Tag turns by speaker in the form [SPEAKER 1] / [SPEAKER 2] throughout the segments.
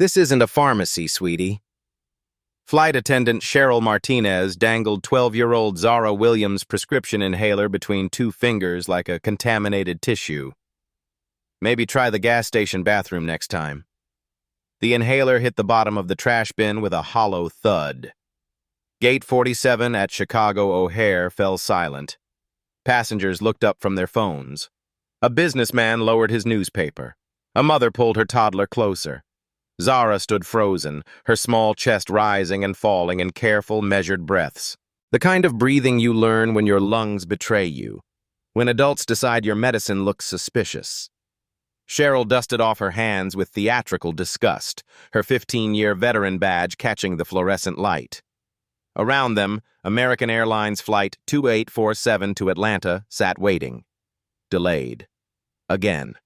[SPEAKER 1] This isn't a pharmacy, sweetie. Flight attendant Cheryl Martinez dangled 12-year-old Zara Williams' prescription inhaler between two fingers like a contaminated tissue. Maybe try the gas station bathroom next time. The inhaler hit the bottom of the trash bin with a hollow thud. Gate 47 at Chicago O'Hare fell silent. Passengers looked up from their phones. A businessman lowered his newspaper. A mother pulled her toddler closer. Zara stood frozen, her small chest rising and falling in careful, measured breaths. The kind of breathing you learn when your lungs betray you, when adults decide your medicine looks suspicious. Cheryl dusted off her hands with theatrical disgust, her 15-year veteran badge catching the fluorescent light. Around them, American Airlines Flight 2847 to Atlanta sat waiting. Delayed. Again.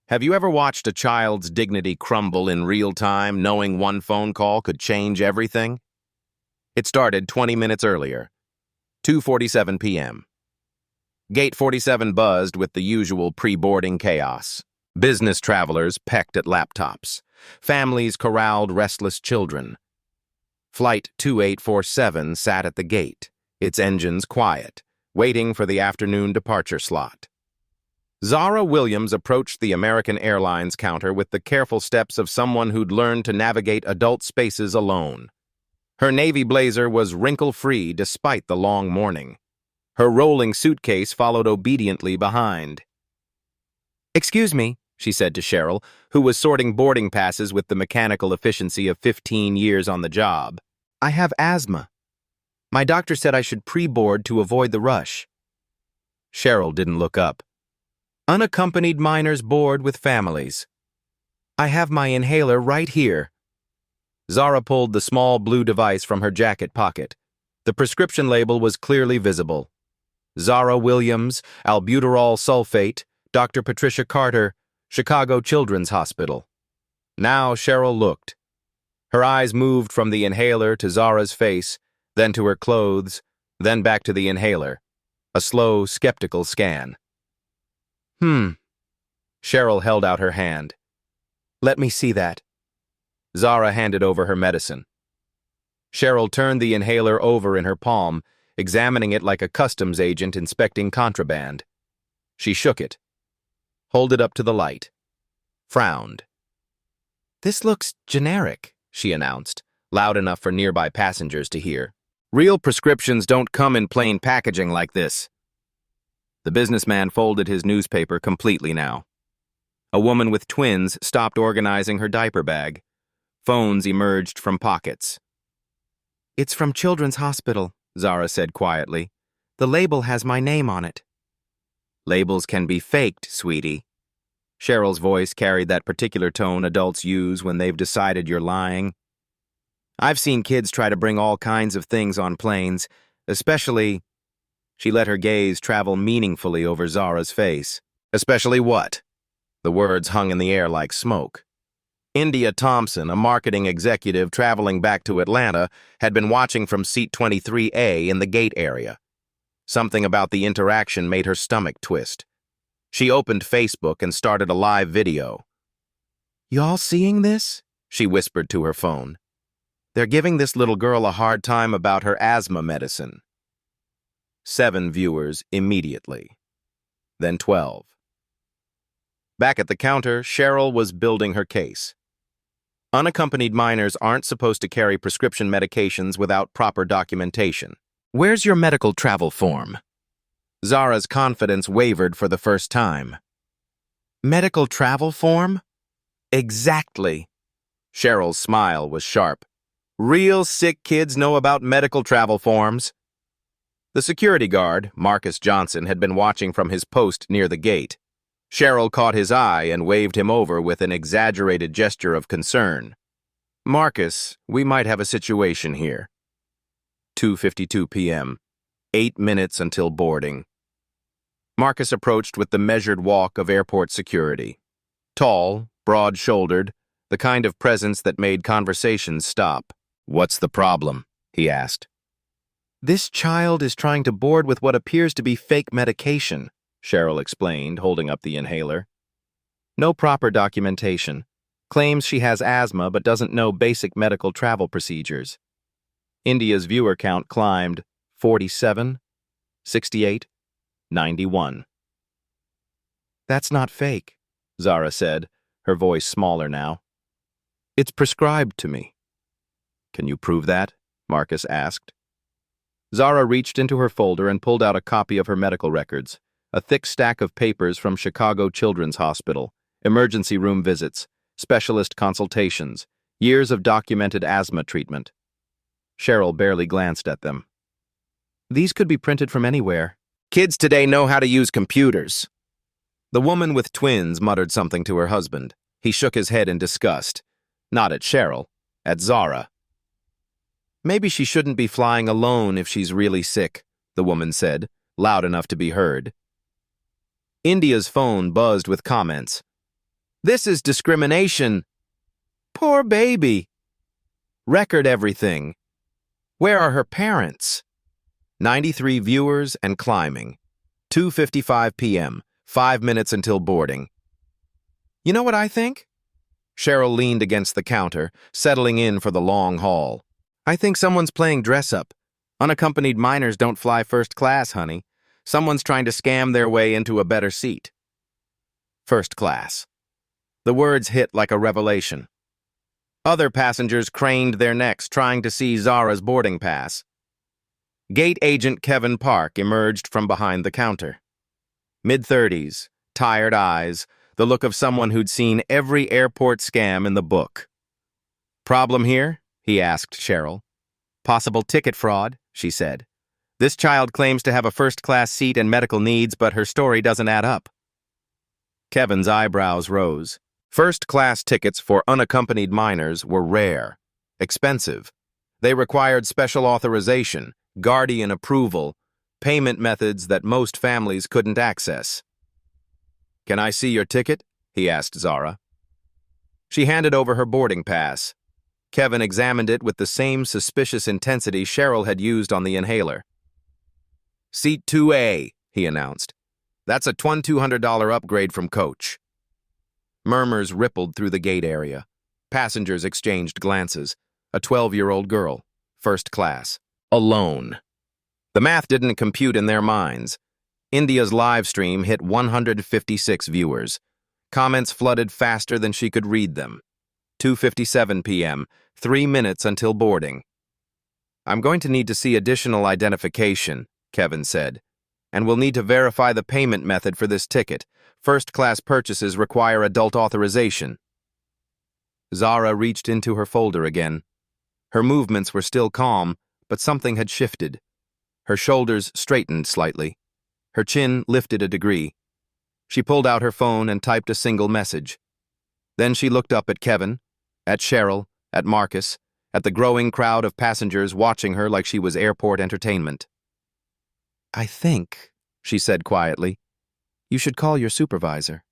[SPEAKER 1] Have you ever watched a child's dignity crumble in real time, knowing one phone call could change everything? It started 20 minutes earlier, 2:47 p.m. Gate 47 buzzed with the usual pre-boarding chaos. Business travelers pecked at laptops. Families corralled restless children. Flight 2847 sat at the gate, its engines quiet, waiting for the afternoon departure slot. Zara Williams approached the American Airlines counter with the careful steps of someone who'd learned to navigate adult spaces alone. Her navy blazer was wrinkle-free despite the long morning. Her rolling suitcase followed obediently behind. "Excuse me," she said to Cheryl, who was sorting boarding passes with the mechanical efficiency of 15 years on the job. "I have asthma. My doctor said I should pre-board to avoid the rush." Cheryl didn't look up. "Unaccompanied minors board with families. I have my inhaler right here." Zara pulled the small blue device from her jacket pocket. The prescription label was clearly visible. Zara Williams, albuterol sulfate, Dr. Patricia Carter, Chicago Children's Hospital. Now Cheryl looked. Her eyes moved from the inhaler to Zara's face, then to her clothes, then back to the inhaler. A slow, skeptical scan. Cheryl held out her hand. "Let me see that." Zara handed over her medicine. Cheryl turned the inhaler over in her palm, examining it like a customs agent inspecting contraband. She shook it, held it up to the light, frowned. "This looks generic," she announced, loud enough for nearby passengers to hear. "Real prescriptions don't come in plain packaging like this." The businessman folded his newspaper completely now. A woman with twins stopped organizing her diaper bag. Phones emerged from pockets. "It's from Children's Hospital," Zara said quietly. "The label has my name on it." "Labels can be faked, sweetie." Cheryl's voice carried that particular tone adults use when they've decided you're lying. "I've seen kids try to bring all kinds of things on planes, especially..." She let her gaze travel meaningfully over Zara's face. "Especially what?" The words hung in the air like smoke. India Thompson, a marketing executive traveling back to Atlanta, had been watching from seat 23A in the gate area. Something about the interaction made her stomach twist. She opened Facebook and started a live video. "Y'all seeing this?" she whispered to her phone. "They're giving this little girl a hard time about her asthma medicine." 7 viewers immediately. Then 12. Back at the counter, Cheryl was building her case. Unaccompanied minors aren't supposed to carry prescription medications without proper documentation. "Where's your medical travel form?" Zara's confidence wavered for the first time. "Medical travel form?" "Exactly." Cheryl's smile was sharp. "Real sick kids know about medical travel forms." The security guard, Marcus Johnson, had been watching from his post near the gate. Cheryl caught his eye and waved him over with an exaggerated gesture of concern. "Marcus, we might have a situation here." 2:52 p.m. 8 minutes until boarding. Marcus approached with the measured walk of airport security. Tall, broad-shouldered, the kind of presence that made conversations stop. "What's the problem?" he asked. "This child is trying to board with what appears to be fake medication," Cheryl explained, holding up the inhaler. "No proper documentation. Claims she has asthma but doesn't know basic medical travel procedures. India's viewer count climbed 47, 68, 91. That's not fake, Zara said, her voice smaller now. It's prescribed to me. Can you prove that? Marcus asked. Zara reached into her folder and pulled out a copy of her medical records, a thick stack of papers from Chicago Children's Hospital, emergency room visits, specialist consultations, years of documented asthma treatment. Cheryl barely glanced at them. These could be printed from anywhere. Kids today know how to use computers. The woman with twins muttered something to her husband. He shook his head in disgust. Not at Cheryl, at Zara. Maybe she shouldn't be flying alone if she's really sick, the woman said, loud enough to be heard. India's phone buzzed with comments. This is discrimination. Poor baby. Record everything. Where are her parents? 93 viewers and climbing. 2:55 p.m., 5 minutes until boarding. You know what I think? Cheryl leaned against the counter, settling in for the long haul. I think someone's playing dress-up. Unaccompanied minors don't fly first class, honey. Someone's trying to scam their way into a better seat. First class. The words hit like a revelation. Other passengers craned their necks, trying to see Zara's boarding pass. Gate agent Kevin Park emerged from behind the counter. Mid-30s, tired eyes, the look of someone who'd seen every airport scam in the book. Problem here? He asked Cheryl. Possible ticket fraud, she said. This child claims to have a first-class seat and medical needs, but her story doesn't add up. Kevin's eyebrows rose. First-class tickets for unaccompanied minors were rare, expensive. They required special authorization, guardian approval, payment methods that most families couldn't access. Can I see your ticket? He asked Zara. She handed over her boarding pass. Kevin examined it with the same suspicious intensity Cheryl had used on the inhaler. Seat 2A, he announced. That's a $2,200 upgrade from coach. Murmurs rippled through the gate area. Passengers exchanged glances. A 12-year-old girl, first class, alone. The math didn't compute in their minds. India's live stream hit 156 viewers. Comments flooded faster than she could read them. 2:57 p.m., 3 minutes until boarding. I'm going to need to see additional identification, Kevin said, and we'll need to verify the payment method for this ticket. First-class purchases require adult authorization. Zara reached into her folder again. Her movements were still calm, but something had shifted. Her shoulders straightened slightly. Her chin lifted a degree. She pulled out her phone and typed a single message. Then she looked up at Kevin, at Cheryl, at Marcus, at the growing crowd of passengers watching her like she was airport entertainment. I think, she said quietly, you should call your supervisor.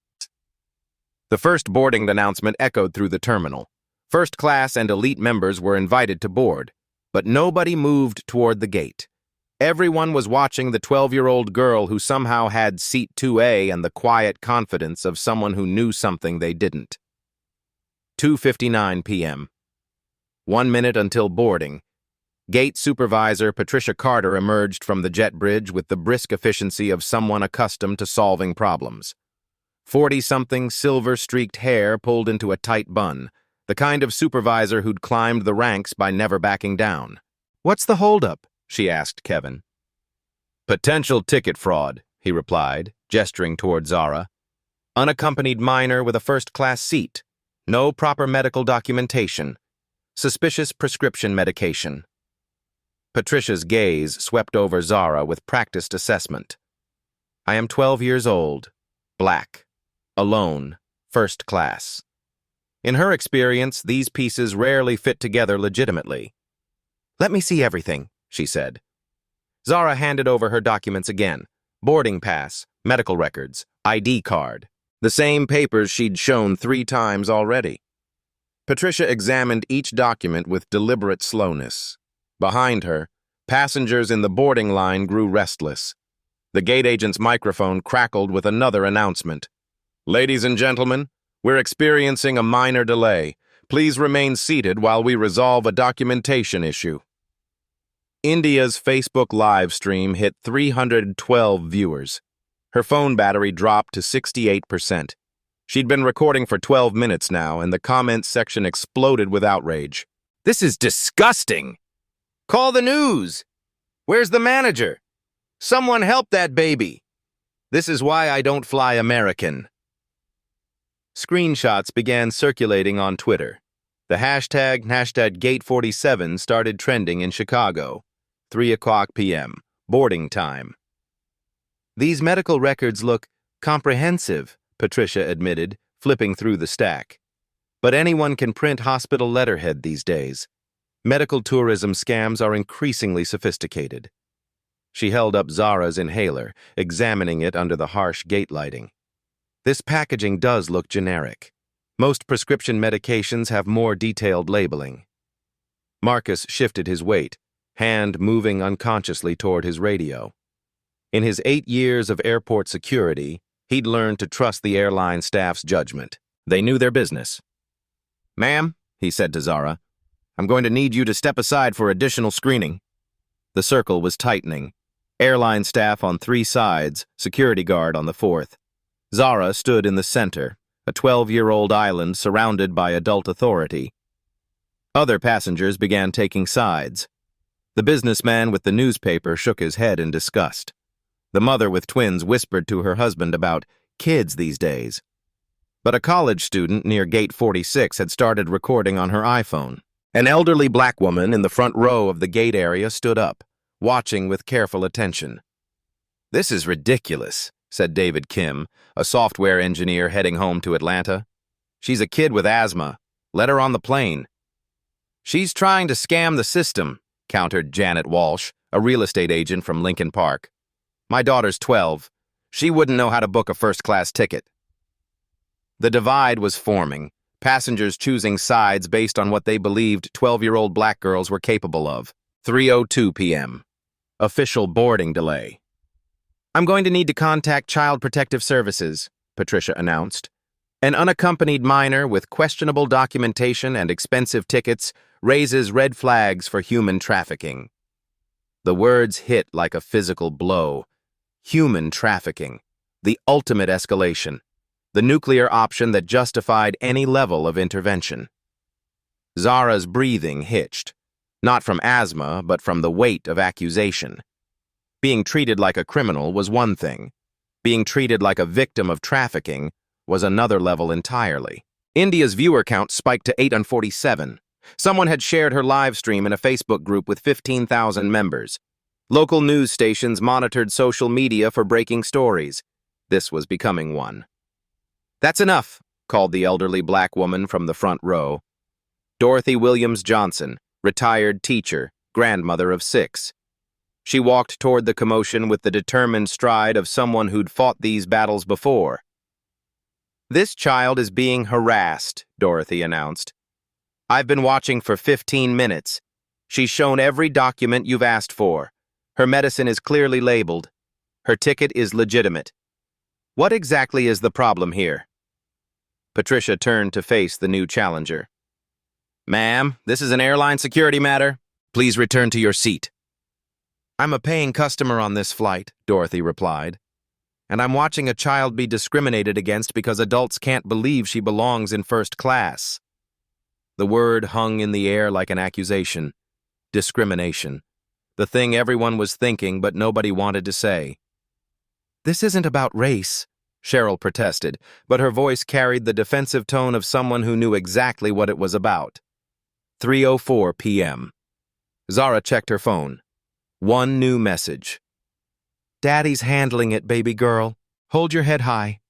[SPEAKER 1] The first boarding announcement echoed through the terminal. First class and elite members were invited to board, but nobody moved toward the gate. Everyone was watching the 12-year-old girl who somehow had seat 2A and the quiet confidence of someone who knew something they didn't. 2:59 p.m. 1 minute until boarding. Gate supervisor Patricia Carter emerged from the jet bridge with the brisk efficiency of someone accustomed to solving problems. 40-something silver-streaked hair pulled into a tight bun, the kind of supervisor who'd climbed the ranks by never backing down. What's the holdup? She asked Kevin. Potential ticket fraud, he replied, gesturing toward Zara. Unaccompanied minor with a first-class seat. No proper medical documentation. Suspicious prescription medication. Patricia's gaze swept over Zara with practiced assessment. I am 12 years old, black, alone, first class. In her experience, these pieces rarely fit together legitimately. Let me see everything, she said. Zara handed over her documents again. Boarding pass, medical records, ID card. The same papers she'd shown 3 times already. Patricia examined each document with deliberate slowness. Behind her, passengers in the boarding line grew restless. The gate agent's microphone crackled with another announcement. Ladies and gentlemen, We're experiencing a minor delay. Please remain seated while we resolve a documentation issue. India's Facebook live stream hit 312 viewers. Her phone battery dropped to 68%. She'd been recording for 12 minutes now, and the comments section exploded with outrage. This is disgusting! Call the news! Where's the manager? Someone help that baby! This is why I don't fly American. Screenshots began circulating on Twitter. The hashtag Gate47 started trending in Chicago. 3:00 p.m. Boarding time. These medical records look comprehensive, Patricia admitted, flipping through the stack. But anyone can print hospital letterhead these days. Medical tourism scams are increasingly sophisticated. She held up Zara's inhaler, examining it under the harsh gate lighting. This packaging does look generic. Most prescription medications have more detailed labeling. Marcus shifted his weight, hand moving unconsciously toward his radio. In his 8 years of airport security, he'd learned to trust the airline staff's judgment. They knew their business. "Ma'am," he said to Zara, "I'm going to need you to step aside for additional screening." The circle was tightening. Airline staff on 3 sides, security guard on the 4th. Zara stood in the center, a 12-year-old island surrounded by adult authority. Other passengers began taking sides. The businessman with the newspaper shook his head in disgust. The mother with twins whispered to her husband about kids these days. But a college student near Gate 46 had started recording on her iPhone. An elderly black woman in the front row of the gate area stood up, watching with careful attention. "This is ridiculous," said David Kim, a software engineer heading home to Atlanta. "She's a kid with asthma. Let her on the plane." "She's trying to scam the system," countered Janet Walsh, a real estate agent from Lincoln Park. "My daughter's 12. She wouldn't know how to book a first-class ticket." The divide was forming, passengers choosing sides based on what they believed 12-year-old black girls were capable of. 3:02 p.m. Official boarding delay. "I'm going to need to contact Child Protective Services," Patricia announced. "An unaccompanied minor with questionable documentation and expensive tickets raises red flags for human trafficking." The words hit like a physical blow. Human trafficking. The ultimate escalation. The nuclear option that justified any level of intervention. Zara's breathing hitched. Not from asthma, but from the weight of accusation. Being treated like a criminal was one thing. Being treated like a victim of trafficking was another level entirely. India's viewer count spiked to 847. Someone had shared her live stream in a Facebook group with 15,000 members. Local news stations monitored social media for breaking stories. This was becoming one. "That's enough," called the elderly black woman from the front row. Dorothy Williams Johnson, retired teacher, grandmother of 6. She walked toward the commotion with the determined stride of someone who'd fought these battles before. "This child is being harassed," Dorothy announced. "I've been watching for 15 minutes. She's shown every document you've asked for. Her medicine is clearly labeled. Her ticket is legitimate. What exactly is the problem here?" Patricia turned to face the new challenger. "Ma'am, this is an airline security matter. Please return to your seat." "I'm a paying customer on this flight," Dorothy replied. "And I'm watching a child be discriminated against because adults can't believe she belongs in first class." The word hung in the air like an accusation. Discrimination. The thing everyone was thinking but nobody wanted to say. "This isn't about race," Cheryl protested, but her voice carried the defensive tone of someone who knew exactly what it was about. 3:04 p.m. Zara checked her phone. One new message. "Daddy's handling it, baby girl. Hold your head high."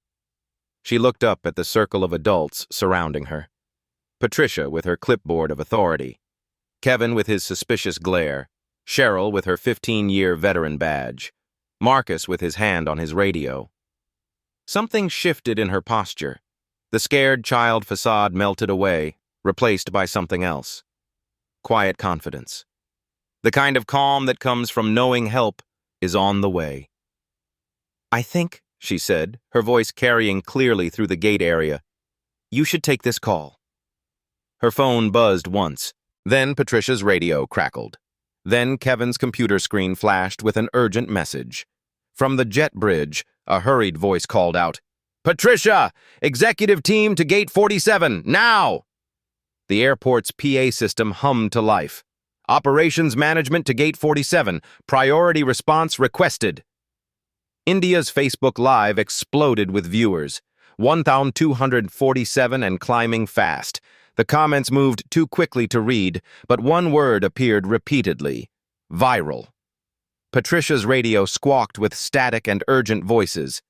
[SPEAKER 1] She looked up at the circle of adults surrounding her. Patricia with her clipboard of authority. Kevin with his suspicious glare. Cheryl with her 15-year veteran badge. Marcus with his hand on his radio. Something shifted in her posture. The scared child facade melted away, replaced by something else. Quiet confidence. The kind of calm that comes from knowing help is on the way. "I think," she said, her voice carrying clearly through the gate area, You should take this call. Her phone buzzed once. Then Patricia's radio crackled. Then Kevin's computer screen flashed with an urgent message. From the jet bridge, a hurried voice called out, "Patricia! Executive team to Gate 47, now!" The airport's PA system hummed to life. "Operations management to Gate 47. Priority response requested." India's Facebook Live exploded with viewers. 1,247 and climbing fast. The comments moved too quickly to read, but one word appeared repeatedly: viral. Patricia's radio squawked with static and urgent voices.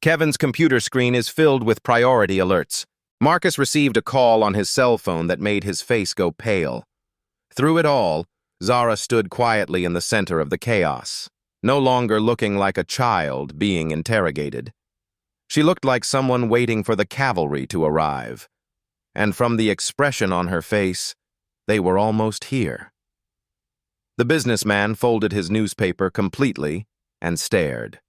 [SPEAKER 1] Kevin's computer screen is filled with priority alerts. Marcus received a call on his cell phone that made his face go pale. Through it all, Zara stood quietly in the center of the chaos, no longer looking like a child being interrogated. She looked like someone waiting for the cavalry to arrive. And from the expression on her face, they were almost here. The businessman folded his newspaper completely and stared.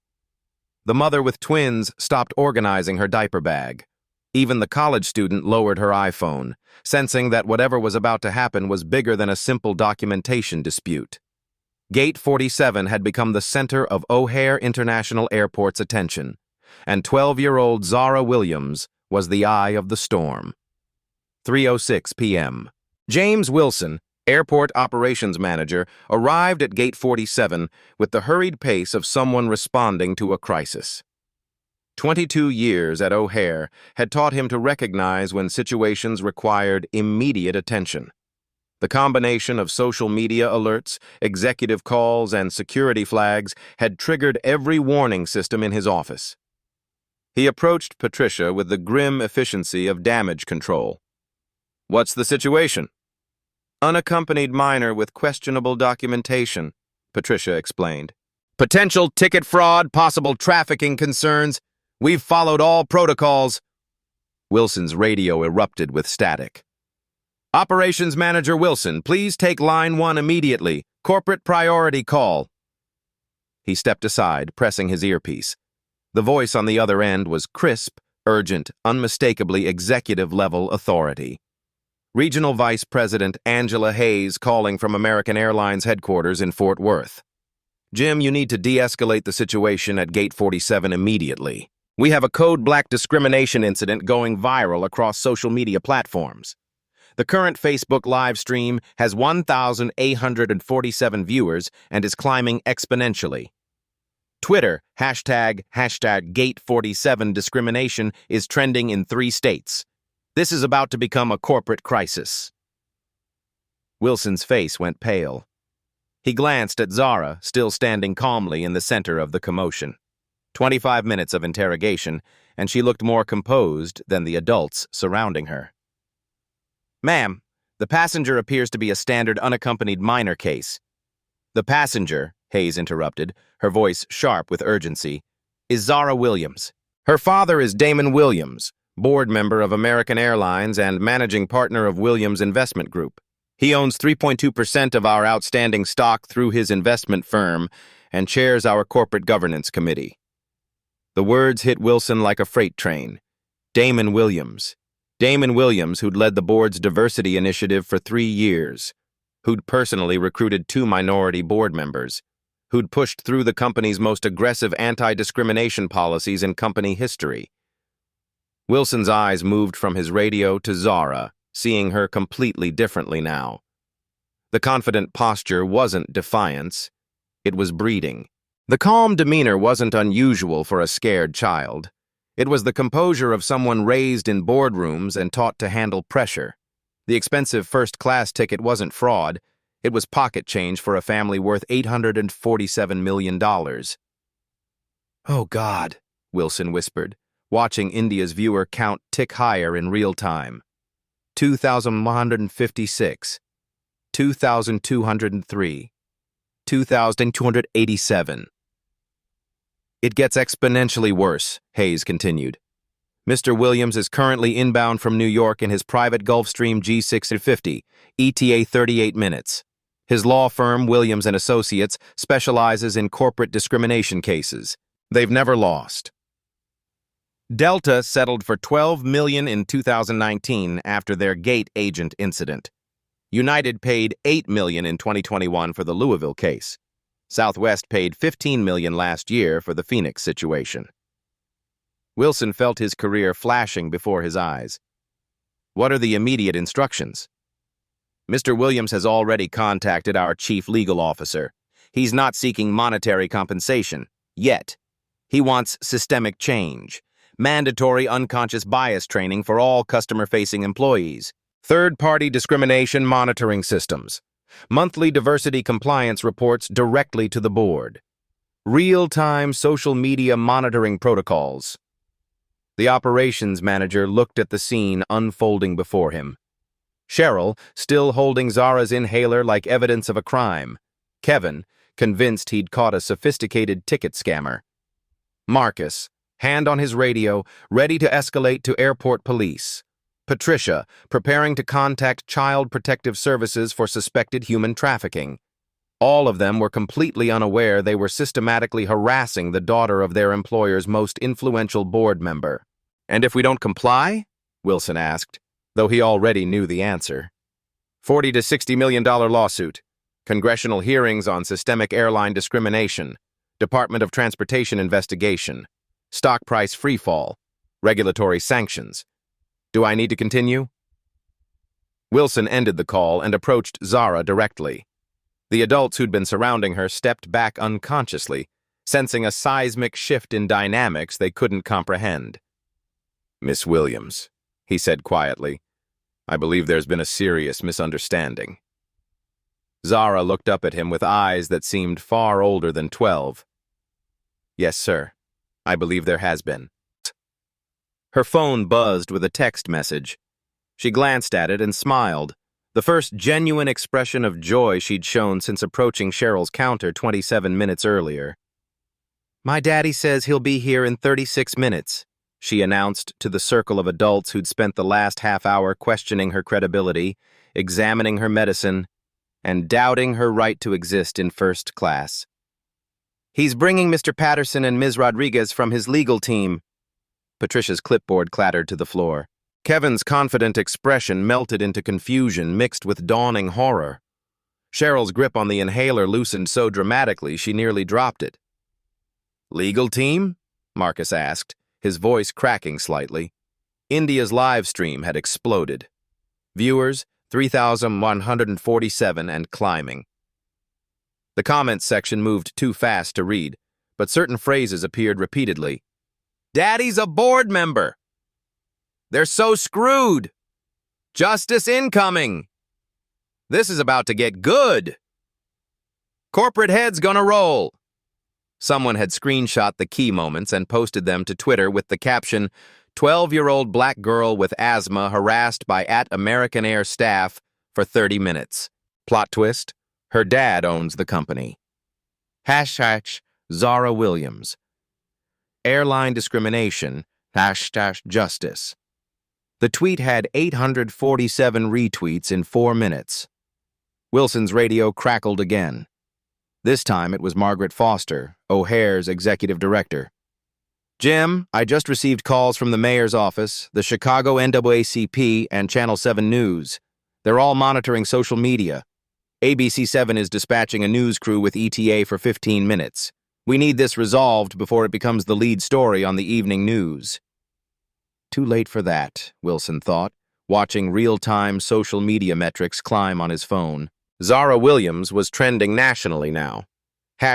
[SPEAKER 1] The mother with twins stopped organizing her diaper bag. Even the college student lowered her iPhone, sensing that whatever was about to happen was bigger than a simple documentation dispute. Gate 47 had become the center of O'Hare International Airport's attention, and 12-year-old Zara Williams was the eye of the storm. 3:06 p.m. James Wilson, airport operations manager, arrived at Gate 47 with the hurried pace of someone responding to a crisis. 22 years at O'Hare had taught him to recognize when situations required immediate attention. The combination of social media alerts, executive calls, and security flags had triggered every warning system in his office. He approached Patricia with the grim efficiency of damage control. "What's the situation?" "Unaccompanied minor with questionable documentation," Patricia explained. "Potential ticket fraud, possible trafficking concerns. We've followed all protocols." Wilson's radio erupted with static. "Operations Manager Wilson, please take line 1 immediately. Corporate priority call." He stepped aside, pressing his earpiece. The voice on the other end was crisp, urgent, unmistakably executive-level authority. Regional Vice President Angela Hayes calling from American Airlines headquarters in Fort Worth. "Jim, you need to de-escalate the situation at Gate 47 immediately. We have a code black discrimination incident going viral across social media platforms. The current Facebook live stream has 1,847 viewers and is climbing exponentially. Twitter, hashtag Gate47 discrimination is trending in 3 states. This is about to become a corporate crisis." Wilson's face went pale. He glanced at Zara, still standing calmly in the center of the commotion. 25 minutes of interrogation, and she looked more composed than the adults surrounding her. "Ma'am, the passenger appears to be a standard unaccompanied minor case." "The passenger," Hayes interrupted, her voice sharp with urgency, "is Zara Williams. Her father is Damon Williams, board member of American Airlines and managing partner of Williams Investment Group. He owns 3.2% of our outstanding stock through his investment firm and chairs our corporate governance committee." The words hit Wilson like a freight train. Damon Williams. Damon Williams, who'd led the board's diversity initiative for 3 years, who'd personally recruited 2 minority board members, who'd pushed through the company's most aggressive anti-discrimination policies in company history. Wilson's eyes moved from his radio to Zara, seeing her completely differently now. The confident posture wasn't defiance, it was breeding. The calm demeanor wasn't unusual for a scared child. It was the composure of someone raised in boardrooms and taught to handle pressure. The expensive first-class ticket wasn't fraud. It was pocket change for a family worth $847 million. "Oh, God," Wilson whispered, watching India's viewer count tick higher in real time. 2,156, 2,203, 2,287. "It gets exponentially worse," Hayes continued. "Mr. Williams is currently inbound from New York in his private Gulfstream G650, ETA 38 minutes. His law firm, Williams & Associates, specializes in corporate discrimination cases. They've never lost." Delta settled for $12 million in 2019 after their gate agent incident. United paid $8 million in 2021 for the Louisville case. Southwest paid $15 million last year for the Phoenix situation. Wilson felt his career flashing before his eyes. What are the immediate instructions? Mr. Williams has already contacted our chief legal officer. He's not seeking monetary compensation, yet. He wants systemic change, mandatory unconscious bias training for all customer-facing employees, third-party discrimination monitoring systems, monthly diversity compliance reports directly to the board, real-time social media monitoring protocols. The operations manager looked at the scene unfolding before him. Cheryl, still holding Zara's inhaler like evidence of a crime. Kevin, convinced he'd caught a sophisticated ticket scammer. Marcus, hand on his radio, ready to escalate to airport police. Patricia, preparing to contact Child Protective Services for suspected human trafficking. All of them were completely unaware they were systematically harassing the daughter of their employer's most influential board member. "And if we don't comply?" Wilson asked, though he already knew the answer. $40 to $60 million lawsuit. Congressional hearings on systemic airline discrimination. Department of Transportation investigation. Stock price freefall. Regulatory sanctions. Do I need to continue? Wilson ended the call and approached Zara directly. The adults who'd been surrounding her stepped back unconsciously, sensing a seismic shift in dynamics they couldn't comprehend. "Miss Williams," he said quietly, "I believe there's been a serious misunderstanding." Zara looked up at him with eyes that seemed far older than 12. "Yes, sir. I believe there has been." Her phone buzzed with a text message. She glanced at it and smiled, the first genuine expression of joy she'd shown since approaching Cheryl's counter 27 minutes earlier. "My daddy says he'll be here in 36 minutes, she announced to the circle of adults who'd spent the last half hour questioning her credibility, examining her medicine, and doubting her right to exist in first class. "He's bringing Mr. Patterson and Ms. Rodriguez from his legal team." Patricia's clipboard clattered to the floor. Kevin's confident expression melted into confusion mixed with dawning horror. Cheryl's grip on the inhaler loosened so dramatically she nearly dropped it. "Legal team?" Marcus asked, his voice cracking slightly. India's live stream had exploded. Viewers, 3,147 and climbing. The comments section moved too fast to read, but certain phrases appeared repeatedly. "Daddy's a board member!" "They're so screwed!" "Justice incoming!" "This is about to get good!" "Corporate head's gonna roll!" Someone had screenshot the key moments and posted them to Twitter with the caption, "12-year-old black girl with asthma harassed by American Air staff for 30 minutes. Plot twist, her dad owns the company. Hashtag Zara Williams. Airline discrimination, hashtag justice. The tweet had 847 retweets in 4 minutes. Wilson's radio crackled again. This time it was Margaret Foster, O'Hare's executive director. "Jim, I just received calls from the mayor's office, the Chicago NAACP, and Channel 7 News. They're all monitoring social media. ABC7 is dispatching a news crew with ETA for 15 minutes. We need this resolved before it becomes the lead story on the evening news." Too late for that, Wilson thought, watching real-time social media metrics climb on his phone. Zara Williams was trending nationally now.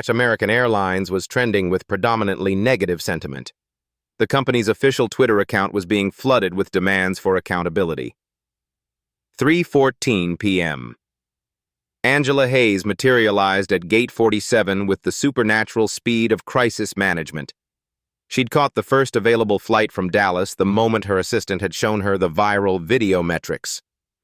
[SPEAKER 1] American Airlines was trending with predominantly negative sentiment. The company's official Twitter account was being flooded with demands for accountability. 3:14 p.m. Angela Hayes materialized at Gate 47 with the supernatural speed of crisis management. She'd caught the first available flight from Dallas the moment her assistant had shown her the viral video metrics.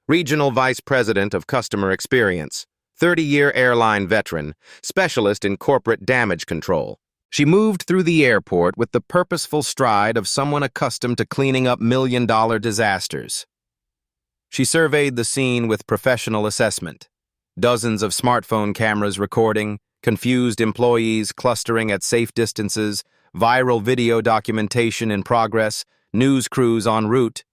[SPEAKER 1] Regional Vice President of Customer Experience, 30-year airline veteran, specialist in corporate damage control. She moved through the airport with the purposeful stride of someone accustomed to cleaning up million-dollar disasters. She surveyed the scene with professional assessment. Dozens of smartphone cameras recording, confused employees clustering at safe distances, viral video documentation in progress, news crews en route,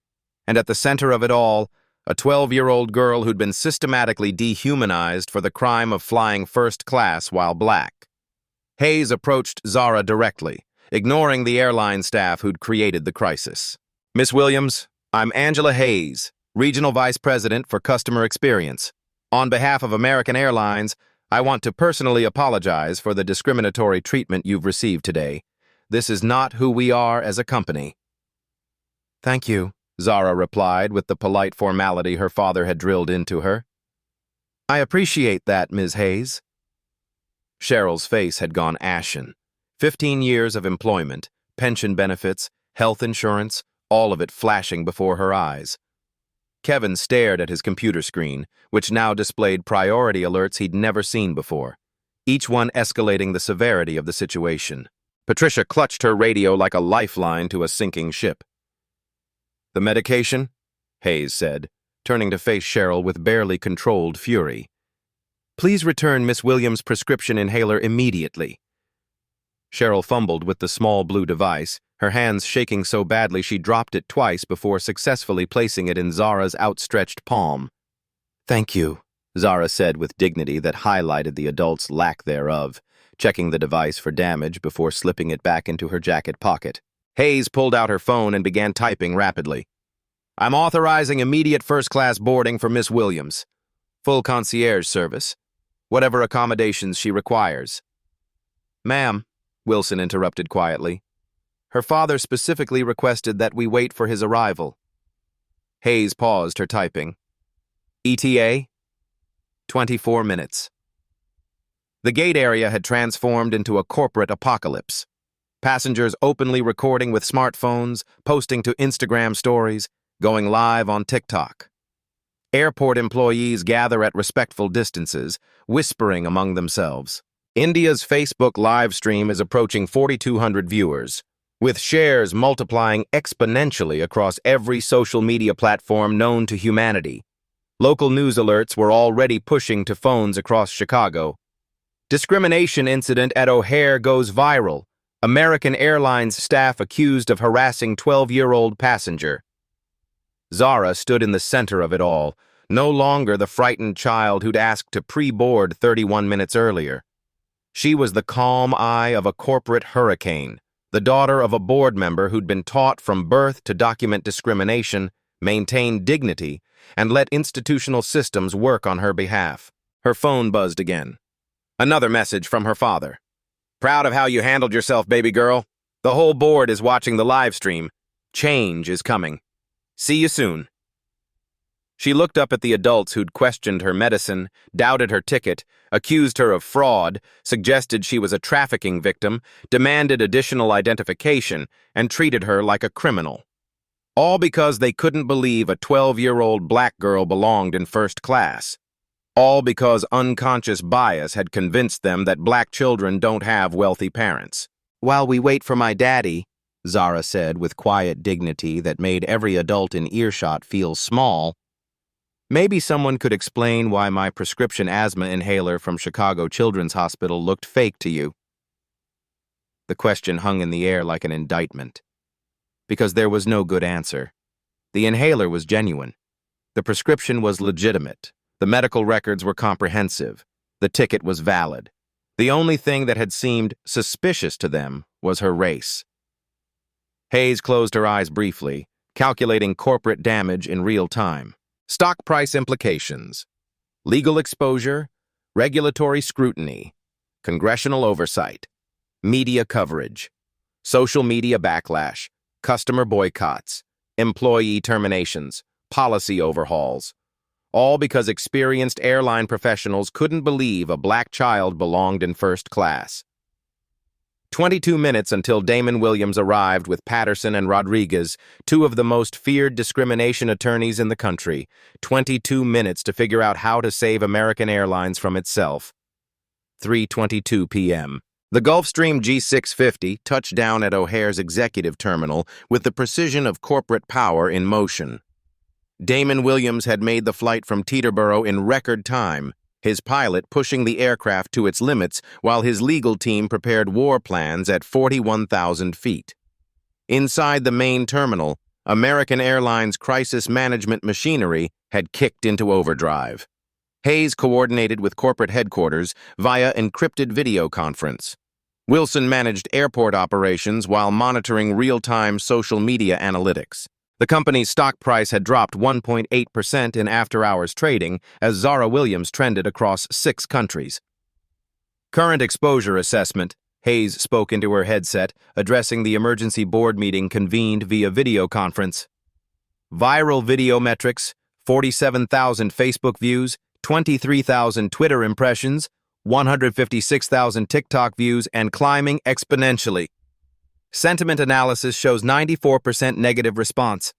[SPEAKER 1] and at the center of it all, a 12-year-old girl who'd been systematically dehumanized for the crime of flying first class while black. Hayes approached Zara directly, ignoring the airline staff who'd created the crisis. "Miss Williams, I'm Angela Hayes, Regional Vice President for Customer Experience. On behalf of American Airlines, I want to personally apologize for the discriminatory treatment you've received today. This is not who we are as a company." "Thank you," Zara replied with the polite formality her father had drilled into her. "I appreciate that, Ms. Hayes." Cheryl's face had gone ashen. 15 years of employment, pension benefits, health insurance, all of it flashing before her eyes. Kevin stared at his computer screen, which now displayed priority alerts he'd never seen before, each one escalating the severity of the situation. Patricia clutched her radio like a lifeline to a sinking ship. "The medication?" Hayes said, turning to face Cheryl with barely controlled fury. "Please return Miss Williams' prescription inhaler immediately." Cheryl fumbled with the small blue device, her hands shaking so badly she dropped it twice before successfully placing it in Zara's outstretched palm. "Thank you," Zara said with dignity that highlighted the adult's lack thereof, checking the device for damage before slipping it back into her jacket pocket. Hayes pulled out her phone and began typing rapidly. "I'm authorizing immediate first-class boarding for Miss Williams. Full concierge service. Whatever accommodations she requires." "Ma'am," Wilson interrupted quietly, "her father specifically requested that we wait for his arrival." Hayes paused her typing. "ETA? 24 minutes. The gate area had transformed into a corporate apocalypse. Passengers openly recording with smartphones, posting to Instagram stories, going live on TikTok. Airport employees gather at respectful distances, whispering among themselves. India's Facebook live stream is approaching 4,200 viewers, with shares multiplying exponentially across every social media platform known to humanity. Local news alerts were already pushing to phones across Chicago. Discrimination incident at O'Hare goes viral. American Airlines staff accused of harassing 12-year-old passenger. Zara stood in the center of it all, no longer the frightened child who'd asked to pre-board 31 minutes earlier. She was the calm eye of a corporate hurricane, the daughter of a board member who'd been taught from birth to document discrimination, maintain dignity, and let institutional systems work on her behalf. Her phone buzzed again. Another message from her father. "Proud of how you handled yourself, baby girl. The whole board is watching the live stream. Change is coming. See you soon." She looked up at the adults who'd questioned her medicine, doubted her ticket, accused her of fraud, suggested she was a trafficking victim, demanded additional identification, and treated her like a criminal. All because they couldn't believe a 12-year-old black girl belonged in first class. All because unconscious bias had convinced them that black children don't have wealthy parents. "While we wait for my daddy," Zara said with quiet dignity that made every adult in earshot feel small, "maybe someone could explain why my prescription asthma inhaler from Chicago Children's Hospital looked fake to you." The question hung in the air like an indictment. Because there was no good answer. The inhaler was genuine. The prescription was legitimate. The medical records were comprehensive. The ticket was valid. The only thing that had seemed suspicious to them was her race. Hayes closed her eyes briefly, calculating corporate damage in real time. Stock price implications, legal exposure, regulatory scrutiny, congressional oversight, media coverage, social media backlash, customer boycotts, employee terminations, policy overhauls. All because experienced airline professionals couldn't believe a black child belonged in first class. 22 minutes until Damon Williams arrived with Patterson and Rodriguez, two of the most feared discrimination attorneys in the country. 22 minutes to figure out how to save American Airlines from itself. 3:22 p.m. The Gulfstream G650 touched down at O'Hare's executive terminal with the precision of corporate power in motion. Damon Williams had made the flight from Teterboro in record time, his pilot pushing the aircraft to its limits while his legal team prepared war plans at 41,000 feet. Inside the main terminal, American Airlines crisis management machinery had kicked into overdrive. Hayes coordinated with corporate headquarters via encrypted video conference. Wilson managed airport operations while monitoring real-time social media analytics. The company's stock price had dropped 1.8% in after-hours trading as Zara Williams trended across 6 countries. Current exposure assessment, Hayes spoke into her headset, addressing the emergency board meeting convened via video conference. Viral video metrics, 47,000 Facebook views, 23,000 Twitter impressions, 156,000 TikTok views, and climbing exponentially. Sentiment analysis shows 94% negative response.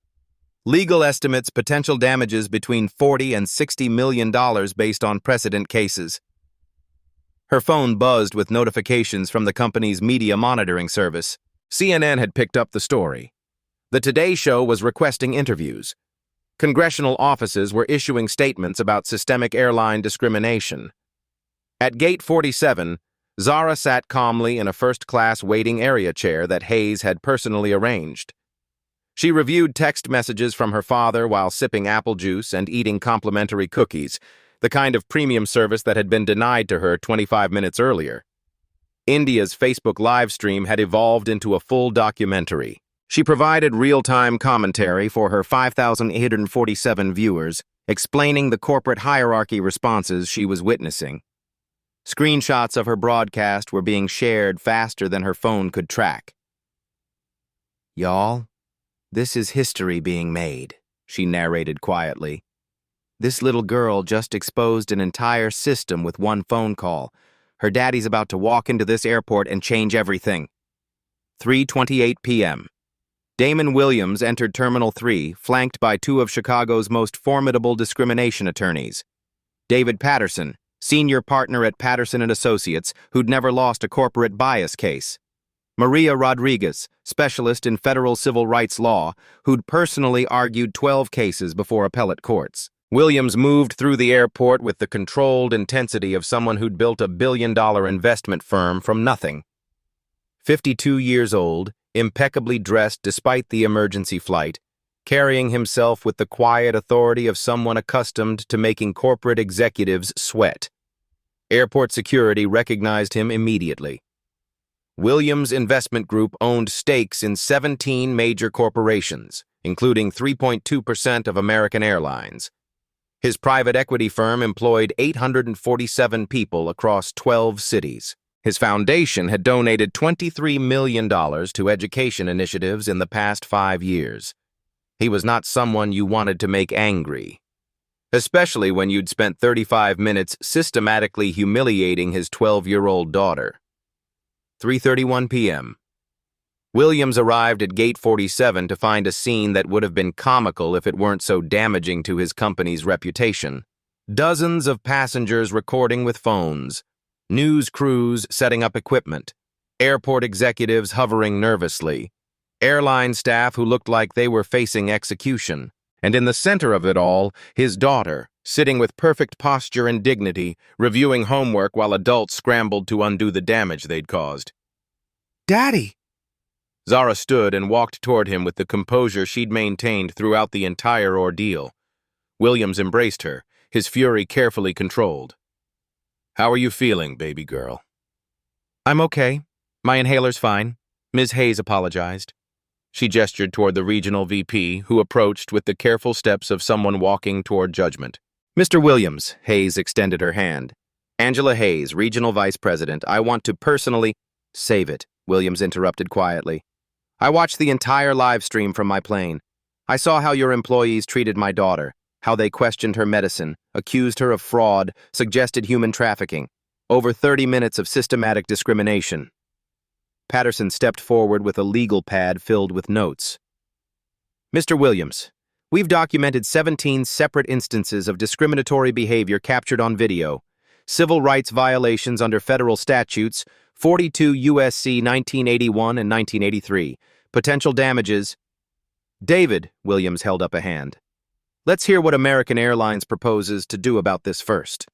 [SPEAKER 1] Legal estimates potential damages between $40 and $60 million based on precedent cases. Her phone buzzed with notifications from the company's media monitoring service. CNN had picked up the story. The Today Show was requesting interviews. Congressional offices were issuing statements about systemic airline discrimination. At Gate 47, Zara sat calmly in a first-class waiting area chair that Hayes had personally arranged. She reviewed text messages from her father while sipping apple juice and eating complimentary cookies, the kind of premium service that had been denied to her 25 minutes earlier. India's Facebook live stream had evolved into a full documentary. She provided real-time commentary for her 5,847 viewers, explaining the corporate hierarchy responses she was witnessing. Screenshots of her broadcast were being shared faster than her phone could track. "Y'all, this is history being made," she narrated quietly. "This little girl just exposed an entire system with one phone call. Her daddy's about to walk into this airport and change everything." 3:28 p.m. Damon Williams entered Terminal 3, flanked by 2 of Chicago's most formidable discrimination attorneys. David Patterson, senior partner at Patterson & Associates, who'd never lost a corporate bias case. Maria Rodriguez, specialist in federal civil rights law, who'd personally argued 12 cases before appellate courts. Williams moved through the airport with the controlled intensity of someone who'd built a billion-dollar investment firm from nothing. 52 years old, impeccably dressed despite the emergency flight, carrying himself with the quiet authority of someone accustomed to making corporate executives sweat. Airport security recognized him immediately. Williams' investment group owned stakes in 17 major corporations, including 3.2% of American Airlines. His private equity firm employed 847 people across 12 cities. His foundation had donated $23 million to education initiatives in the past 5 years. He was not someone you wanted to make angry, especially when you'd spent 35 minutes systematically humiliating his 12-year-old daughter. 3:31 p.m. Williams arrived at Gate 47 to find a scene that would have been comical if it weren't so damaging to his company's reputation. Dozens of passengers recording with phones, news crews setting up equipment, airport executives hovering nervously, airline staff who looked like they were facing execution, and in the center of it all, his daughter, sitting with perfect posture and dignity, reviewing homework while adults scrambled to undo the damage they'd caused. "Daddy!" Zara stood and walked toward him with the composure she'd maintained throughout the entire ordeal. Williams embraced her, his fury carefully controlled. "How are you feeling, baby girl?" "I'm okay. My inhaler's fine," Ms. Hayes apologized. She gestured toward the regional VP, who approached with the careful steps of someone walking toward judgment. "Mr. Williams," Hayes extended her hand. "Angela Hayes, Regional Vice President, I want to personally—" "Save it," Williams interrupted quietly. "I watched the entire live stream from my plane. I saw how your employees treated my daughter, how they questioned her medicine, accused her of fraud, suggested human trafficking. Over 30 minutes of systematic discrimination." Patterson stepped forward with a legal pad filled with notes. "Mr. Williams, we've documented 17 separate instances of discriminatory behavior captured on video, civil rights violations under federal statutes, 42 U.S.C. 1981 and 1983, potential damages." "David," Williams held up a hand. "Let's hear what American Airlines proposes to do about this first."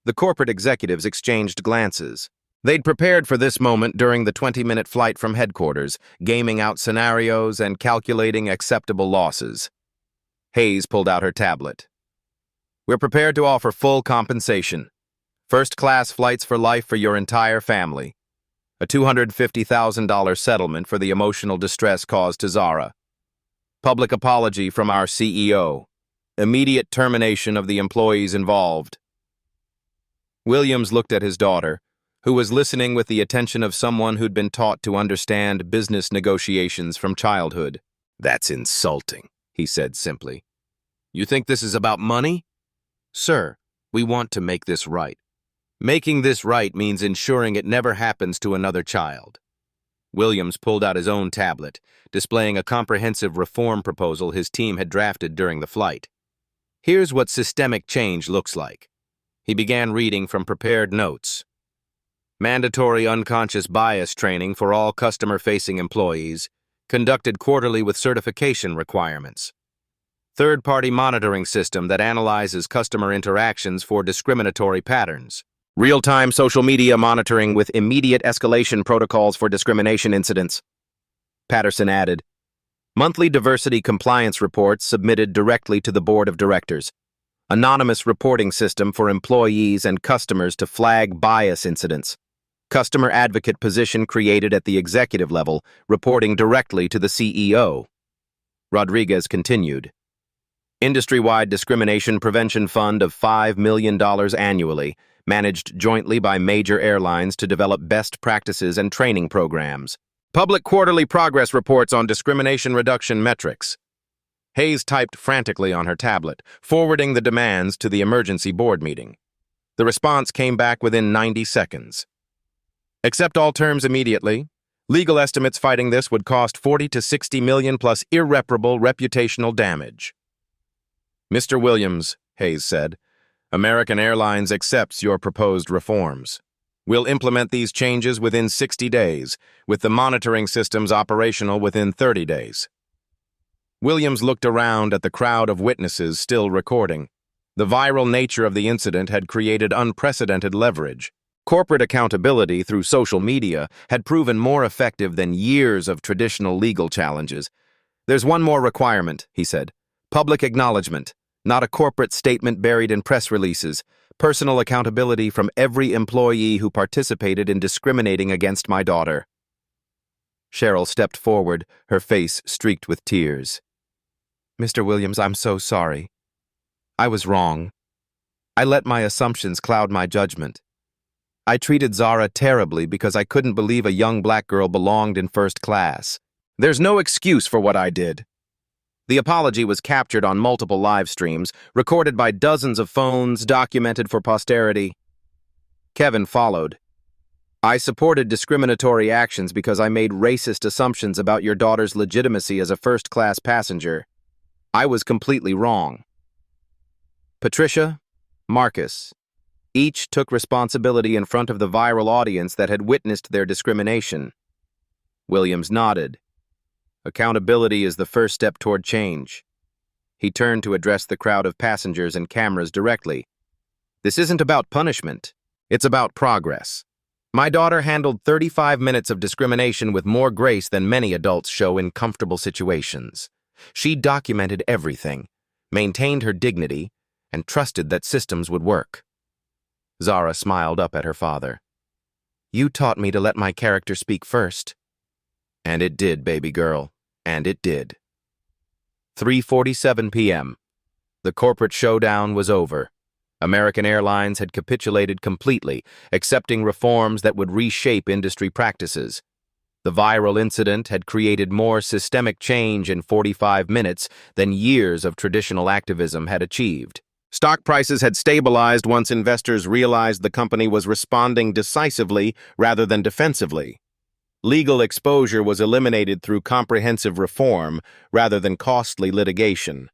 [SPEAKER 1] The corporate executives exchanged glances. They'd prepared for this moment during the 20-minute flight from headquarters, gaming out scenarios and calculating acceptable losses. Hayes pulled out her tablet. We're prepared to offer full compensation. First-class flights for life for your entire family. A $250,000 settlement for the emotional distress caused to Zara. Public apology from our CEO. Immediate termination of the employees involved. Williams looked at his daughter, who was listening with the attention of someone who'd been taught to understand business negotiations from childhood. That's insulting, he said simply. You think this is about money? Sir, we want to make this right. Making this right means ensuring it never happens to another child. Williams pulled out his own tablet, displaying a comprehensive reform proposal his team had drafted during the flight. Here's what systemic change looks like. He began reading from prepared notes. Mandatory unconscious bias training for all customer-facing employees, conducted quarterly with certification requirements. Third-party monitoring system that analyzes customer interactions for discriminatory patterns. Real-time social media monitoring with immediate escalation protocols for discrimination incidents. Patterson added, monthly diversity compliance reports submitted directly to the board of directors. Anonymous reporting system for employees and customers to flag bias incidents. Customer advocate position created at the executive level, reporting directly to the CEO. Rodriguez continued. Industry-wide discrimination prevention fund of $5 million annually, managed jointly by major airlines to develop best practices and training programs. Public quarterly progress reports on discrimination reduction metrics. Hayes typed frantically on her tablet, forwarding the demands to the emergency board meeting. The response came back within 90 seconds. Accept all terms immediately. Legal estimates fighting this would cost 40 to 60 million plus irreparable reputational damage. Mr. Williams, Hayes said, American Airlines accepts your proposed reforms. We'll implement these changes within 60 days, with the monitoring systems operational within 30 days. Williams looked around at the crowd of witnesses still recording. The viral nature of the incident had created unprecedented leverage. Corporate accountability through social media had proven more effective than years of traditional legal challenges. There's one more requirement, he said. Public acknowledgement, not a corporate statement buried in press releases. Personal accountability from every employee who participated in discriminating against my daughter. Cheryl stepped forward, her face streaked with tears. Mr. Williams, I'm so sorry. I was wrong. I let my assumptions cloud my judgment. I treated Zara terribly because I couldn't believe a young black girl belonged in first class. There's no excuse for what I did. The apology was captured on multiple live streams, recorded by dozens of phones, documented for posterity. Kevin followed. I supported discriminatory actions because I made racist assumptions about your daughter's legitimacy as a first-class passenger. I was completely wrong. Patricia, Marcus, each took responsibility in front of the viral audience that had witnessed their discrimination. Williams nodded. Accountability is the first step toward change. He turned to address the crowd of passengers and cameras directly. This isn't about punishment. It's about progress. My daughter handled 35 minutes of discrimination with more grace than many adults show in comfortable situations. She documented everything, maintained her dignity, and trusted that systems would work. Zara smiled up at her father. You taught me to let my character speak first. And it did, baby girl. And it did. 3:47 p.m. The corporate showdown was over. American Airlines had capitulated completely, accepting reforms that would reshape industry practices. The viral incident had created more systemic change in 45 minutes than years of traditional activism had achieved. Stock prices had stabilized once investors realized the company was responding decisively rather than defensively. Legal exposure was eliminated through comprehensive reform rather than costly litigation.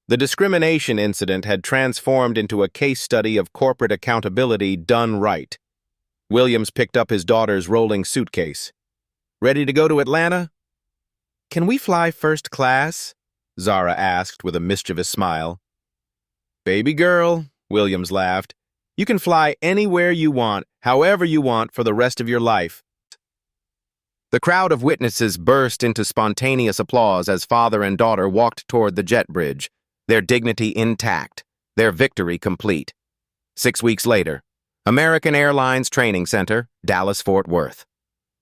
[SPEAKER 1] The discrimination incident had transformed into a case study of corporate accountability done right. Williams picked up his daughter's rolling suitcase. Ready to go to Atlanta? Can we fly first class? Zara asked with a mischievous smile. Baby girl, Williams laughed. You can fly anywhere you want, however you want, for the rest of your life. The crowd of witnesses burst into spontaneous applause as father and daughter walked toward the jet bridge, their dignity intact, their victory complete. 6 weeks later, American Airlines Training Center, Dallas-Fort Worth.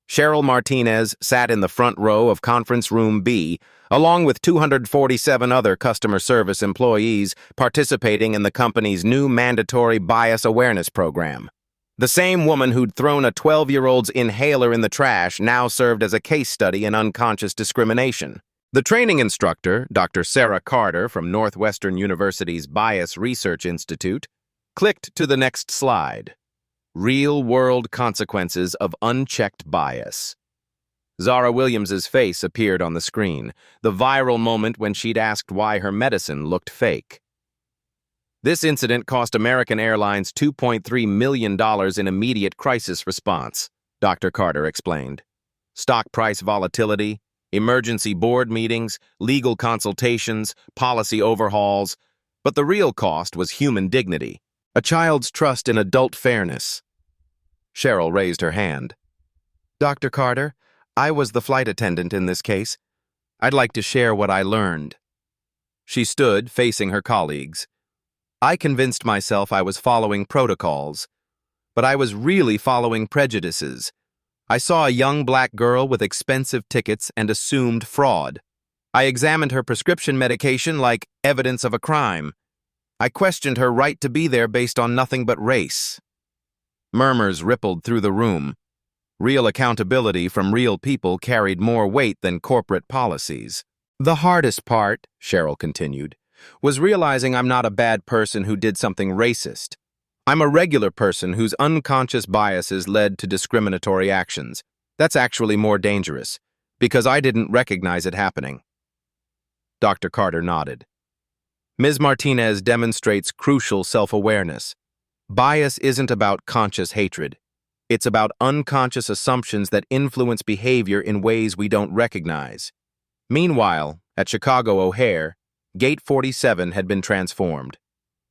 [SPEAKER 1] Cheryl Martinez sat in the front row of Conference Room B, along with 247 other customer service employees participating in the company's new mandatory bias awareness program. The same woman who'd thrown a 12-year-old's inhaler in the trash now served as a case study in unconscious discrimination. The training instructor, Dr. Sarah Carter from Northwestern University's Bias Research Institute, clicked to the next slide. Real-world consequences of unchecked bias. Zara Williams's face appeared on the screen, the viral moment when she'd asked why her medicine looked fake. This incident cost American Airlines $2.3 million in immediate crisis response, Dr. Carter explained. Stock price volatility, emergency board meetings, legal consultations, policy overhauls, but the real cost was human dignity, a child's trust in adult fairness. Cheryl raised her hand. Dr. Carter, I was the flight attendant in this case. I'd like to share what I learned. She stood, facing her colleagues. I convinced myself I was following protocols, but I was really following prejudices. I saw a young black girl with expensive tickets and assumed fraud. I examined her prescription medication like evidence of a crime. I questioned her right to be there based on nothing but race. Murmurs rippled through the room. Real accountability from real people carried more weight than corporate policies. The hardest part, Cheryl continued, was realizing I'm not a bad person who did something racist. I'm a regular person whose unconscious biases led to discriminatory actions. That's actually more dangerous, because I didn't recognize it happening. Dr. Carter nodded. Ms. Martinez demonstrates crucial self-awareness. Bias isn't about conscious hatred. It's about unconscious assumptions that influence behavior in ways we don't recognize. Meanwhile, at Chicago O'Hare, Gate 47 had been transformed.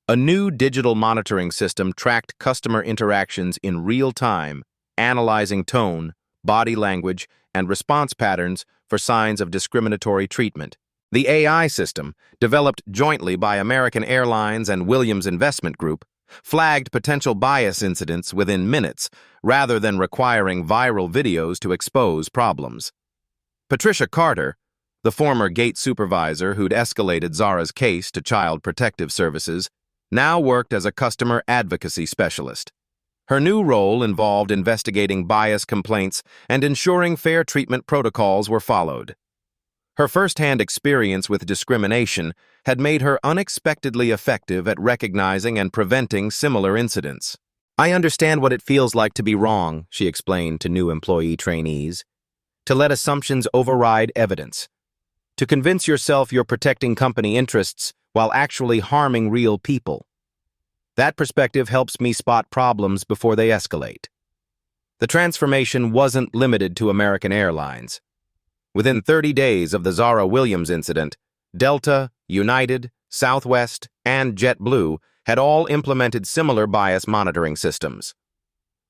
[SPEAKER 1] A new digital monitoring system tracked customer interactions in real time, analyzing tone, body language, and response patterns for signs of discriminatory treatment. The AI system, developed jointly by American Airlines and Williams Investment Group, flagged potential bias incidents within minutes, rather than requiring viral videos to expose problems. Patricia Carter, the former gate supervisor who'd escalated Zara's case to Child Protective Services, now worked as a customer advocacy specialist. Her new role involved investigating bias complaints and ensuring fair treatment protocols were followed. Her first-hand experience with discrimination had made her unexpectedly effective at recognizing and preventing similar incidents. I understand what it feels like to be wrong, she explained to new employee trainees. To let assumptions override evidence. To convince yourself you're protecting company interests while actually harming real people. That perspective helps me spot problems before they escalate. The transformation wasn't limited to American Airlines. Within 30 days of the Zara Williams incident, Delta, United, Southwest, and JetBlue had all implemented similar bias monitoring systems.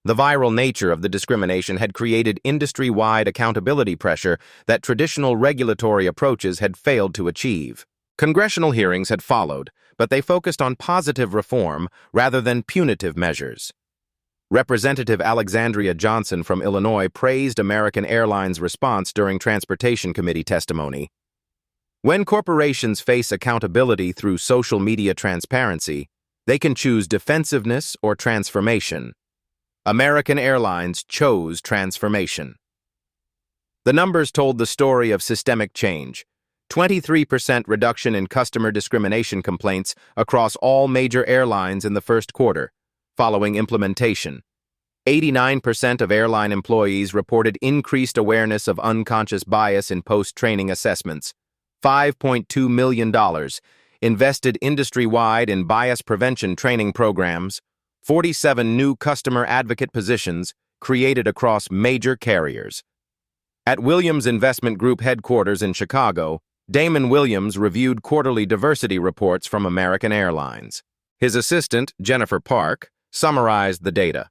[SPEAKER 1] The viral nature of the discrimination had created industry-wide accountability pressure that traditional regulatory approaches had failed to achieve. Congressional hearings had followed, but they focused on positive reform rather than punitive measures. Representative Alexandria Johnson from Illinois praised American Airlines' response during Transportation Committee testimony. When corporations face accountability through social media transparency, they can choose defensiveness or transformation. American Airlines chose transformation. The numbers told the story of systemic change. 23% reduction in customer discrimination complaints across all major airlines in the first quarter, following implementation. 89% of airline employees reported increased awareness of unconscious bias in post-training assessments. $5.2 million invested industry-wide in bias prevention training programs. 47 new customer advocate positions created across major carriers. At Williams Investment Group headquarters in Chicago, Damon Williams reviewed quarterly diversity reports from American Airlines. His assistant, Jennifer Park, summarized the data.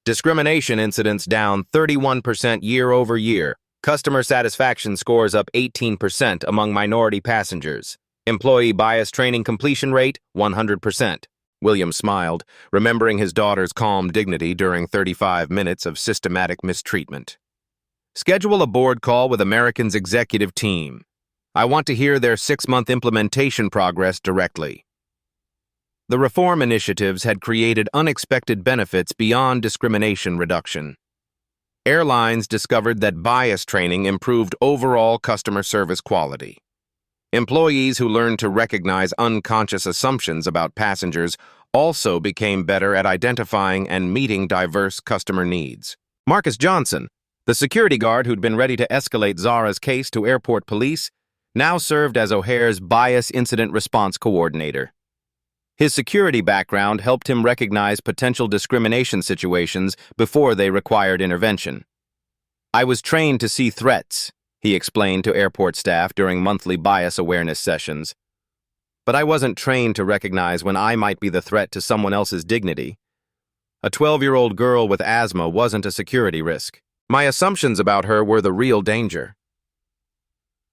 [SPEAKER 1] Discrimination incidents down 31% year over year. Customer satisfaction scores up 18% among minority passengers. Employee bias training completion rate, 100%. Williams smiled, remembering his daughter's calm dignity during 35 minutes of systematic mistreatment. Schedule a board call with American's executive team. I want to hear their 6-month implementation progress directly. The reform initiatives had created unexpected benefits beyond discrimination reduction. Airlines discovered that bias training improved overall customer service quality. Employees who learned to recognize unconscious assumptions about passengers also became better at identifying and meeting diverse customer needs. Marcus Johnson, the security guard who'd been ready to escalate Zara's case to airport police, now served as O'Hare's bias incident response coordinator. His security background helped him recognize potential discrimination situations before they required intervention. I was trained to see threats, he explained to airport staff during monthly bias awareness sessions. But I wasn't trained to recognize when I might be the threat to someone else's dignity. A 12-year-old girl with asthma wasn't a security risk. My assumptions about her were the real danger.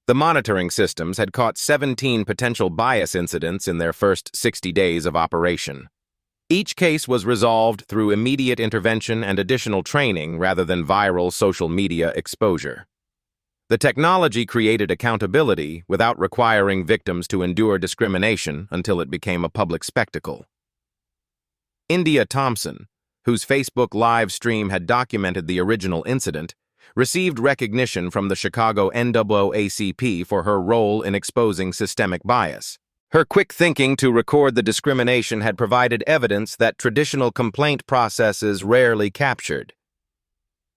[SPEAKER 1] The monitoring systems had caught 17 potential bias incidents in their first 60 days of operation. Each case was resolved through immediate intervention and additional training rather than viral social media exposure. The technology created accountability without requiring victims to endure discrimination until it became a public spectacle. India Thompson, whose Facebook live stream had documented the original incident, received recognition from the Chicago NAACP for her role in exposing systemic bias. Her quick thinking to record the discrimination had provided evidence that traditional complaint processes rarely captured.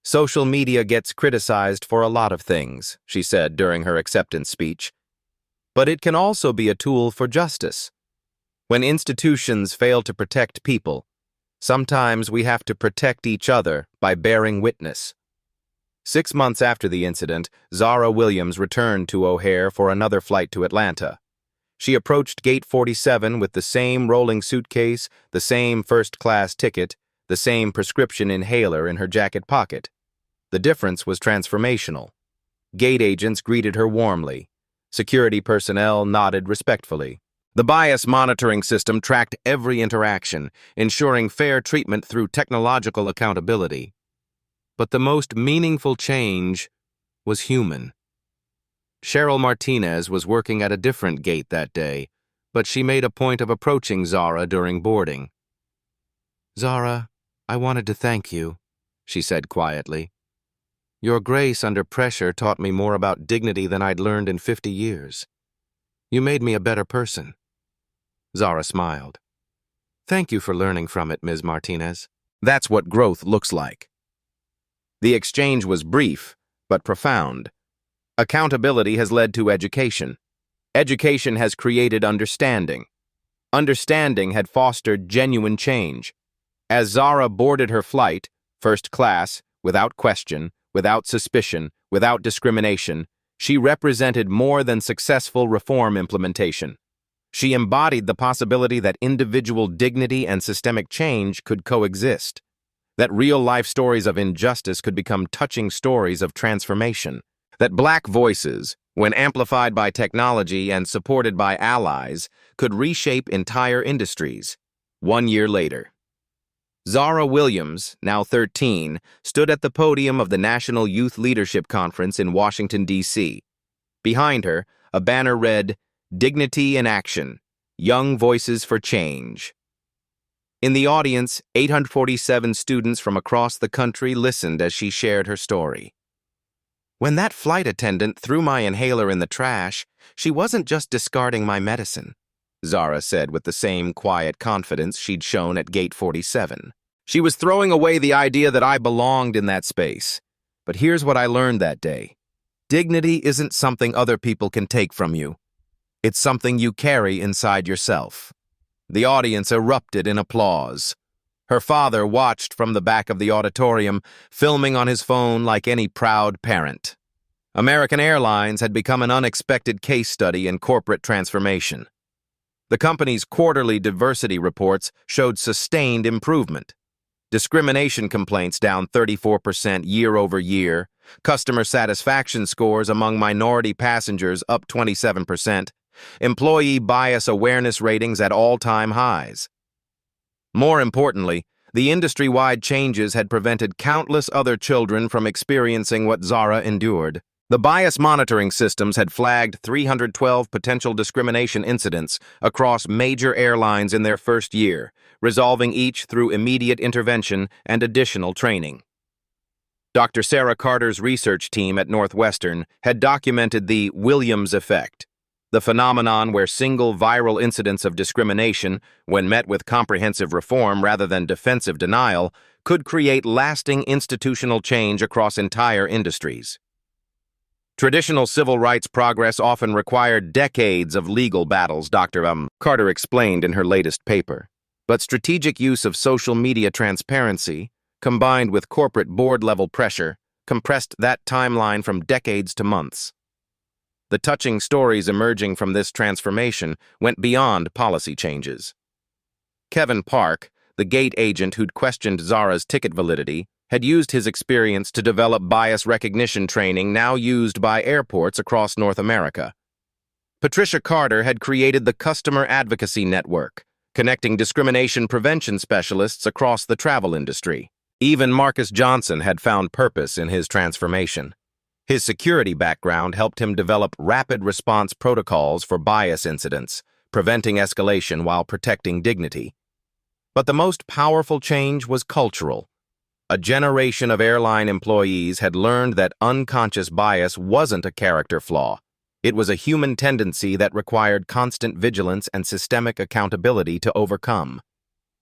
[SPEAKER 1] Social media gets criticized for a lot of things, she said during her acceptance speech. But it can also be a tool for justice. When institutions fail to protect people, sometimes we have to protect each other by bearing witness. 6 months after the incident, Zara Williams returned to O'Hare for another flight to Atlanta. She approached Gate 47 with the same rolling suitcase, the same first-class ticket, the same prescription inhaler in her jacket pocket. The difference was transformational. Gate agents greeted her warmly. Security personnel nodded respectfully. The bias monitoring system tracked every interaction, ensuring fair treatment through technological accountability. But the most meaningful change was human. Cheryl Martinez was working at a different gate that day, but she made a point of approaching Zara during boarding. "Zara, I wanted to thank you," she said quietly. "Your grace under pressure taught me more about dignity than I'd learned in 50 years. You made me a better person." Zara smiled. "Thank you for learning from it, Ms. Martinez. That's what growth looks like." The exchange was brief, but profound. Accountability has led to education. Education has created understanding. Understanding had fostered genuine change. As Zara boarded her flight, first class, without question, without suspicion, without discrimination, she represented more than successful reform implementation. She embodied the possibility that individual dignity and systemic change could coexist, that real-life stories of injustice could become touching stories of transformation, that Black voices, when amplified by technology and supported by allies, could reshape entire industries. 1 year later, Zara Williams, now 13, stood at the podium of the National Youth Leadership Conference in Washington, D.C. Behind her, a banner read, "Dignity in Action, Young Voices for Change." In the audience, 847 students from across the country listened as she shared her story. "When that flight attendant threw my inhaler in the trash, she wasn't just discarding my medicine," Zara said with the same quiet confidence she'd shown at Gate 47. "She was throwing away the idea that I belonged in that space. But here's what I learned that day. Dignity isn't something other people can take from you. It's something you carry inside yourself." The audience erupted in applause. Her father watched from the back of the auditorium, filming on his phone like any proud parent. American Airlines had become an unexpected case study in corporate transformation. The company's quarterly diversity reports showed sustained improvement. Discrimination complaints down 34% year over year, customer satisfaction scores among minority passengers up 27%, employee bias awareness ratings at all-time highs. More importantly, the industry-wide changes had prevented countless other children from experiencing what Zara endured. The bias monitoring systems had flagged 312 potential discrimination incidents across major airlines in their first year, resolving each through immediate intervention and additional training. Dr. Sarah Carter's research team at Northwestern had documented the Williams effect, the phenomenon where single viral incidents of discrimination, when met with comprehensive reform rather than defensive denial, could create lasting institutional change across entire industries. Traditional civil rights progress often required decades of legal battles, Dr. Carter explained in her latest paper. But strategic use of social media transparency, combined with corporate board-level pressure, compressed that timeline from decades to months. The touching stories emerging from this transformation went beyond policy changes. Kevin Park, the gate agent who'd questioned Zara's ticket validity, had used his experience to develop bias recognition training now used by airports across North America. Patricia Carter had created the Customer Advocacy Network, connecting discrimination prevention specialists across the travel industry. Even Marcus Johnson had found purpose in his transformation. His security background helped him develop rapid response protocols for bias incidents, preventing escalation while protecting dignity. But the most powerful change was cultural. A generation of airline employees had learned that unconscious bias wasn't a character flaw. It was a human tendency that required constant vigilance and systemic accountability to overcome.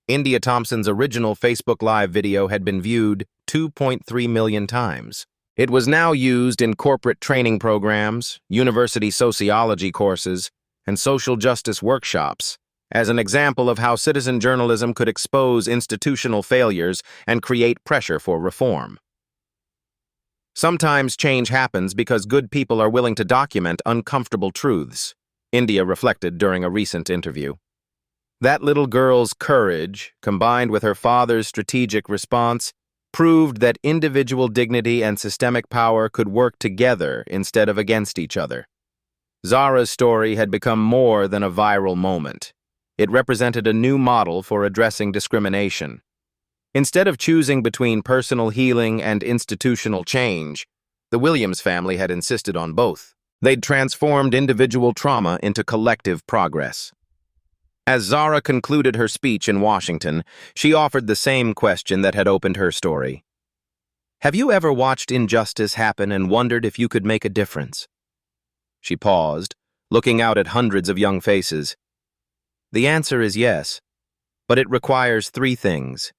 [SPEAKER 1] India Thompson's original Facebook Live video had been viewed 2.3 million times. It was now used in corporate training programs, university sociology courses, and social justice workshops as an example of how citizen journalism could expose institutional failures and create pressure for reform. Sometimes change happens because good people are willing to document uncomfortable truths, India reflected during a recent interview. That little girl's courage, combined with her father's strategic response, proved that individual dignity and systemic power could work together instead of against each other. Zara's story had become more than a viral moment. It represented a new model for addressing discrimination. Instead of choosing between personal healing and institutional change, the Williams family had insisted on both. They'd transformed individual trauma into collective progress. As Zara concluded her speech in Washington, she offered the same question that had opened her story. Have you ever watched injustice happen and wondered if you could make a difference? She paused, looking out at hundreds of young faces. The answer is yes, but it requires three things: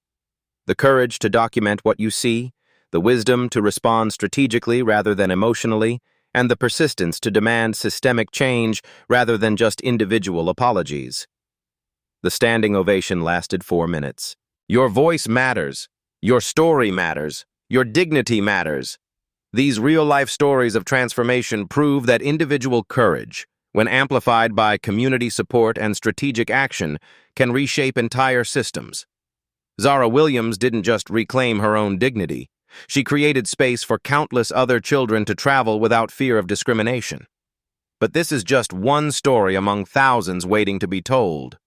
[SPEAKER 1] the courage to document what you see, the wisdom to respond strategically rather than emotionally, and the persistence to demand systemic change rather than just individual apologies. The standing ovation lasted 4 minutes. Your voice matters. Your story matters. Your dignity matters. These real-life stories of transformation prove that individual courage, when amplified by community support and strategic action, can reshape entire systems. Zara Williams didn't just reclaim her own dignity. She created space for countless other children to travel without fear of discrimination. But this is just one story among thousands waiting to be told.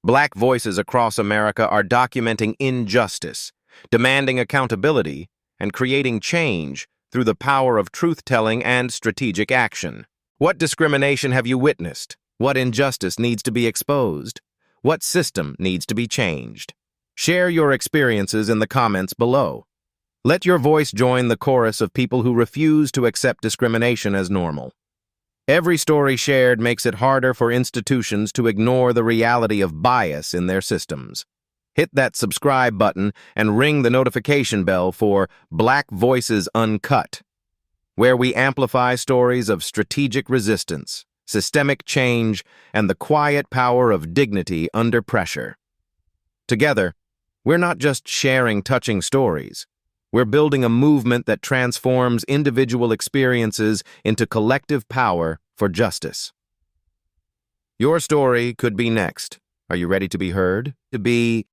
[SPEAKER 1] Black voices across America are documenting injustice, demanding accountability, and creating change through the power of truth-telling and strategic action. What discrimination have you witnessed? What injustice needs to be exposed? What system needs to be changed? Share your experiences in the comments below. Let your voice join the chorus of people who refuse to accept discrimination as normal. Every story shared makes it harder for institutions to ignore the reality of bias in their systems. Hit that subscribe button and ring the notification bell for Black Voices Uncut, where we amplify stories of strategic resistance, systemic change, and the quiet power of dignity under pressure. Together, we're not just sharing touching stories. We're building a movement that transforms individual experiences into collective power for justice. Your story could be next. Are you ready to be heard? To be